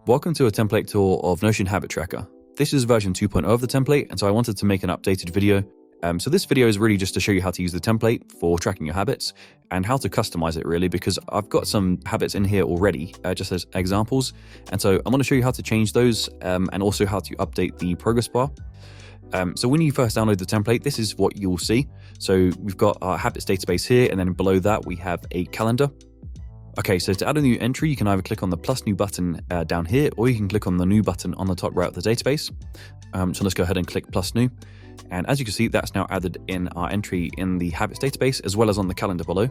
Welcome to a template tour of Notion Habit Tracker. This is version 2.0 of the template, and so I wanted to make an updated video. So this video is really just to show you how to use the template for tracking your habits and how to customize it really, because I've got some habits in here already, just as examples. And so I'm going to show you how to change those and also how to update the progress bar. So when you first download the template, this is what you'll see. So we've got our habits database here, and then below that we have a calendar. Okay, so to add a new entry, you can either click on the plus new button down here, or you can click on the new button on the top right of the database. So let's go ahead and click plus new. And as you can see, that's now added in our entry in the habits database, as well as on the calendar below.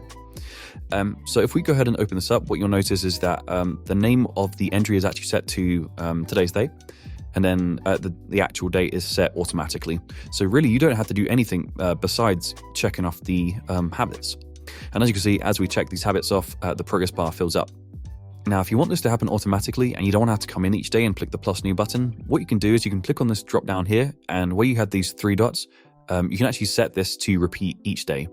So if we go ahead and open this up, what you'll notice is that the name of the entry is actually set to today's date. And then the actual date is set automatically. So really, you don't have to do anything besides checking off the habits. And as you can see, as we check these habits off, the progress bar fills up. Now, if you want this to happen automatically and you don't want to have to come in each day and click the plus new button, what you can do is you can click on this drop down here, and where you have these three dots, you can actually set this to repeat each day.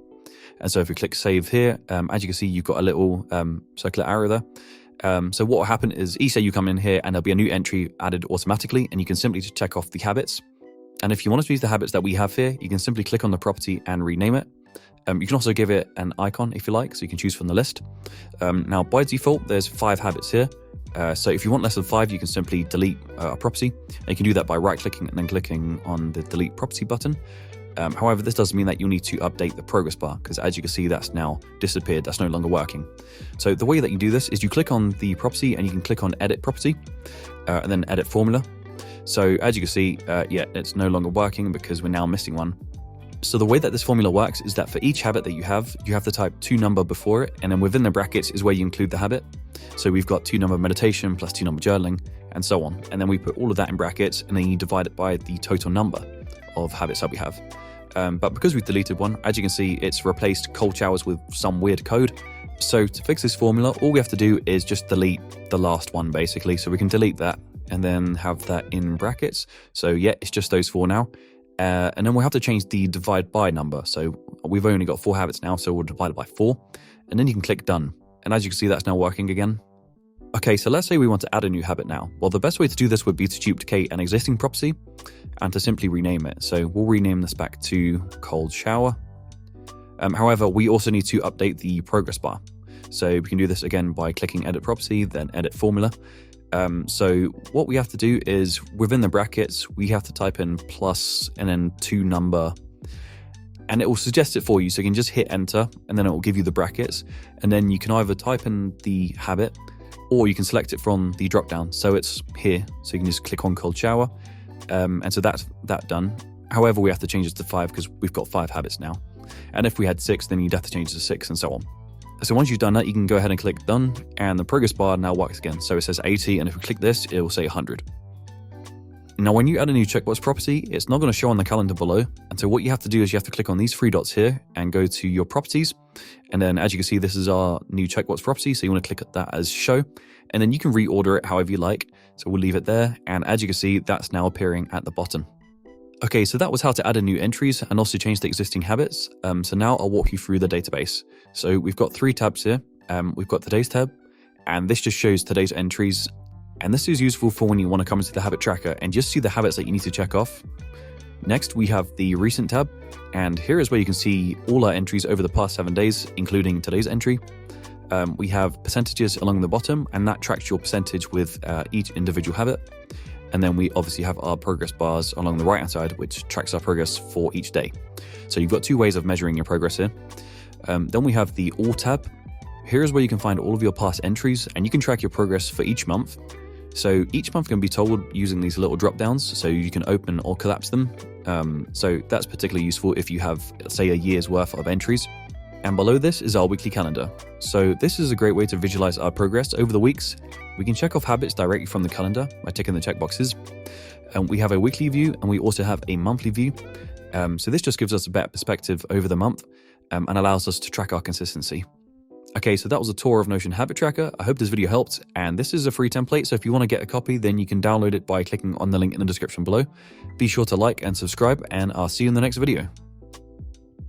And so if we click save here, as you can see, you've got a little circular arrow there. So what will happen is each day you come in here and there'll be a new entry added automatically, and you can simply just check off the habits. And if you want to use the habits that we have here, you can simply click on the property and rename it. You can also give it an icon if you like, so you can choose from the list. Now, by default, there's 5 habits here. So if you want less than 5, you can simply delete a property. And you can do that by right-clicking and then clicking on the delete property button. However, this does mean that you'll need to update the progress bar, because as you can see, that's now disappeared. That's no longer working. So the way that you do this is you click on the property and you can click on edit property and then edit formula. So as you can see, yeah, it's no longer working because we're now missing one. So the way that this formula works is that for each habit that you have to type 2 number before it, and then within the brackets is where you include the habit. So we've got 2 number meditation plus 2 number journaling and so on. And then we put all of that in brackets, and then you divide it by the total number of habits that we have. But because we've deleted one, as you can see, it's replaced cold showers with some weird code. So to fix this formula, all we have to do is just delete the last one basically. So we can delete that and then have that in brackets. So yeah, it's just those 4 now. And then we'll have to change the divide by number. So we've only got 4 habits now, so we'll divide it by 4. And then you can click done. And as you can see, that's now working again. Okay, so let's say we want to add a new habit now. Well, the best way to do this would be to duplicate an existing property and to simply rename it. So we'll rename this back to cold shower. However, we also need to update the progress bar. So we can do this again by clicking edit property, then edit formula. So what we have to do is within the brackets, we have to type in plus and then 2 number, and it will suggest it for you. So you can just hit enter and then it will give you the brackets, and then you can either type in the habit or you can select it from the drop down. So it's here. So you can just click on cold shower. And so that's that done. However, we have to change this to 5 because we've got 5 habits now. And if we had 6, then you'd have to change it to 6 and so on. So once you've done that, you can go ahead and click done, and the progress bar now works again. So it says 80, and if we click this, it will say 100. Now, when you add a new checkbox property, it's not going to show on the calendar below. And so what you have to do is you have to click on these 3 dots here and go to your properties. And then as you can see, this is our new checkbox property. So you want to click at that as show, and then you can reorder it however you like. So we'll leave it there. And as you can see, that's now appearing at the bottom. Okay, so that was how to add in new entries and also change the existing habits. So now I'll walk you through the database. So we've got 3 tabs here. We've got today's tab, and this just shows today's entries. And this is useful for when you want to come into the habit tracker and just see the habits that you need to check off. Next, we have the recent tab, and here is where you can see all our entries over the past 7 days, including today's entry. We have percentages along the bottom, and that tracks your percentage with each individual habit. And then we obviously have our progress bars along the right-hand side, which tracks our progress for each day. So you've got 2 ways of measuring your progress here. Then we have the All tab. Here's where you can find all of your past entries, and you can track your progress for each month. So each month can be told using these little drop-downs, so you can open or collapse them. So that's particularly useful if you have, say, a year's worth of entries. And below this is our weekly calendar. So this is a great way to visualize our progress over the weeks. We can check off habits directly from the calendar by ticking the checkboxes. We have a weekly view, and we also have a monthly view. So this just gives us a better perspective over the month and allows us to track our consistency. Okay, so that was a tour of Notion Habit Tracker. I hope this video helped, and this is a free template, so if you want to get a copy, then you can download it by clicking on the link in the description below. Be sure to like and subscribe, and I'll see you in the next video.